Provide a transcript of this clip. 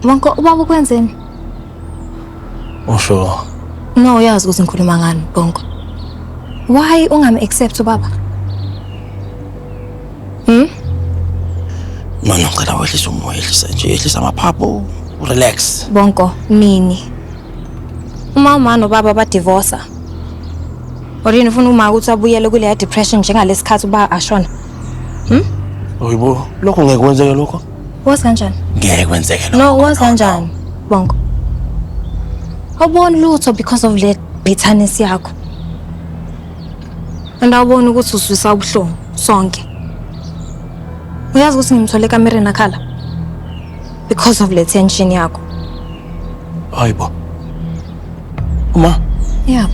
Bonko, ubaba ukwenzeni? Usho No, uyazi ukuthi ngikhuluma ngani, Bonko. Why ungami-accept ubaba? Mano ngicela wehlisa umoya, ehlisa amaphaphu, relax. Bonko, nini? Uma nobaba badivorsa. Orini ufuna uma ukuthi abuyele kule depression njengalesikhathi uba ashona. Oyibo, lokho ngeke kwenzeke lokho? Wazi kanjani? Ngeke kwenzeke lokho. No, wazi kanjani, Bonko? Awuboni lutho because of le bitterness yakho. And awuboni ukuthi uswisa ubuhlungu sonke. Uyazi ukuthi ngimthole ekamereni akhala because of le tension yakho. Hayibo. Uma? Yeah.